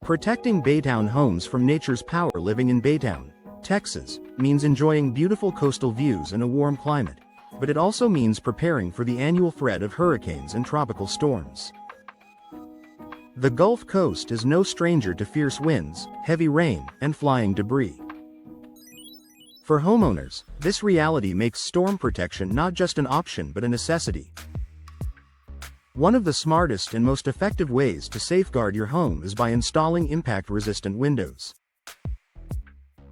Protecting Baytown homes from nature's power. Living in Baytown, Texas, means enjoying beautiful coastal views and a warm climate, but it also means preparing for the annual threat of hurricanes and tropical storms. The Gulf Coast is no stranger to fierce winds, heavy rain, and flying debris. For homeowners, this reality makes storm protection not just an option but a necessity. One of the smartest and most effective ways to safeguard your home is by installing impact-resistant windows.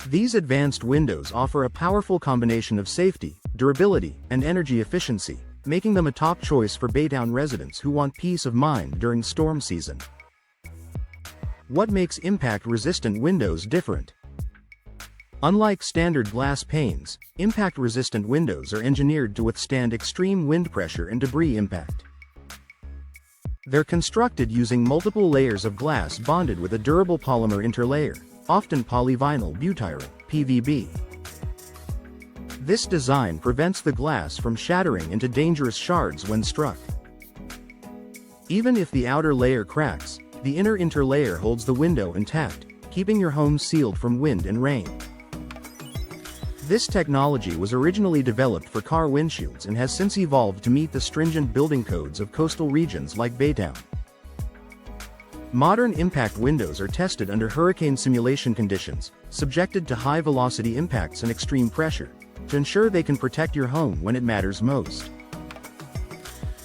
These advanced windows offer a powerful combination of safety, durability, and energy efficiency, making them a top choice for Baytown residents who want peace of mind during storm season. What makes impact-resistant windows different? Unlike standard glass panes, impact-resistant windows are engineered to withstand extreme wind pressure and debris impact. They're constructed using multiple layers of glass bonded with a durable polymer interlayer, often polyvinyl butyryl (PVB). This design prevents the glass from shattering into dangerous shards when struck. Even if the outer layer cracks, the inner interlayer holds the window intact, keeping your home sealed from wind and rain. This technology was originally developed for car windshields and has since evolved to meet the stringent building codes of coastal regions like Baytown. Modern impact windows are tested under hurricane simulation conditions, subjected to high-velocity impacts and extreme pressure, to ensure they can protect your home when it matters most.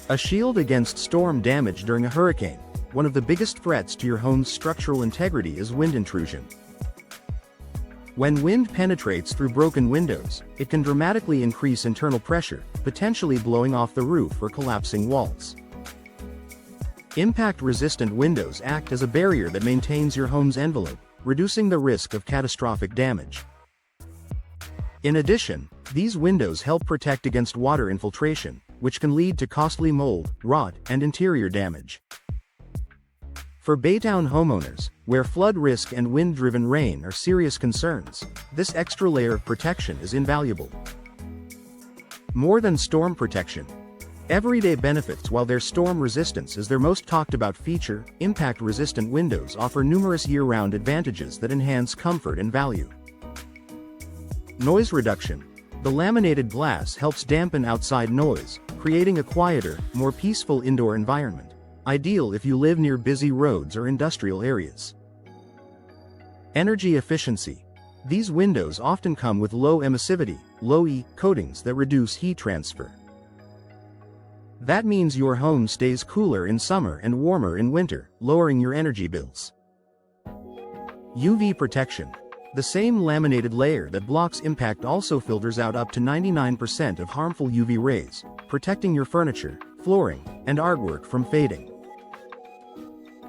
A shield against storm damage during a hurricane. One of the biggest threats to your home's structural integrity is wind intrusion. When wind penetrates through broken windows, it can dramatically increase internal pressure, potentially blowing off the roof or collapsing walls. Impact-resistant windows act as a barrier that maintains your home's envelope, reducing the risk of catastrophic damage. In addition, these windows help protect against water infiltration, which can lead to costly mold, rot, and interior damage. For Baytown homeowners, where flood risk and wind-driven rain are serious concerns, this extra layer of protection is invaluable. More than storm protection, everyday benefits. While their storm resistance is their most talked about feature, impact-resistant windows offer numerous year-round advantages that enhance comfort and value. Noise reduction. The laminated glass helps dampen outside noise, creating a quieter, more peaceful indoor environment, ideal if you live near busy roads or industrial areas. Energy efficiency. These windows often come with low emissivity, low-E coatings that reduce heat transfer. That means your home stays cooler in summer and warmer in winter, lowering your energy bills. UV protection. The same laminated layer that blocks impact also filters out up to 99% of harmful UV rays, protecting your furniture, flooring, and artwork from fading.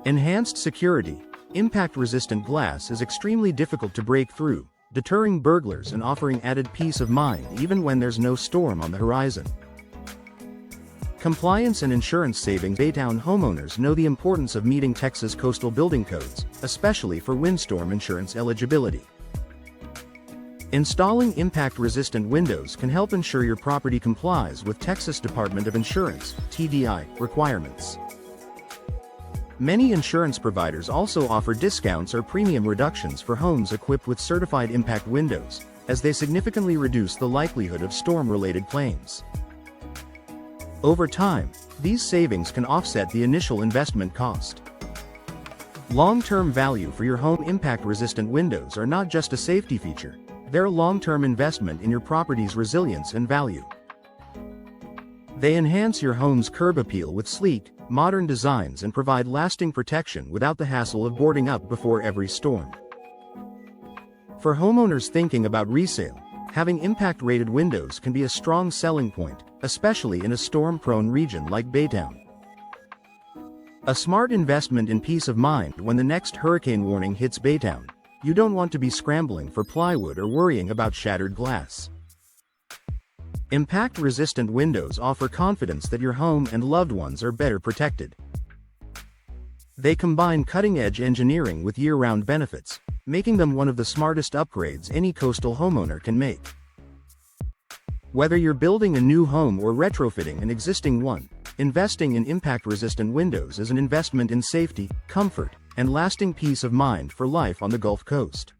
Enhanced security. Impact-resistant glass is extremely difficult to break through, deterring burglars and offering added peace of mind even when there's no storm on the horizon. Compliance and insurance savings. Baytown homeowners know the importance of meeting Texas coastal building codes, especially for windstorm insurance eligibility. Installing impact-resistant windows can help ensure your property complies with Texas Department of Insurance (TDI) requirements. Many insurance providers also offer discounts or premium reductions for homes equipped with certified impact windows, as they significantly reduce the likelihood of storm-related claims. Over time, these savings can offset the initial investment cost. Long-term value for your home. Impact-resistant windows are not just a safety feature, they're a long-term investment in your property's resilience and value. They enhance your home's curb appeal with sleek, modern designs and provide lasting protection without the hassle of boarding up before every storm. For homeowners thinking about resale, having impact-rated windows can be a strong selling point, especially in a storm-prone region like Baytown. A smart investment in peace of mind. When the next hurricane warning hits Baytown, you don't want to be scrambling for plywood or worrying about shattered glass. Impact-resistant windows offer confidence that your home and loved ones are better protected. They combine cutting-edge engineering with year-round benefits, making them one of the smartest upgrades any coastal homeowner can make. Whether you're building a new home or retrofitting an existing one, investing in impact-resistant windows is an investment in safety, comfort, and lasting peace of mind for life on the Gulf Coast.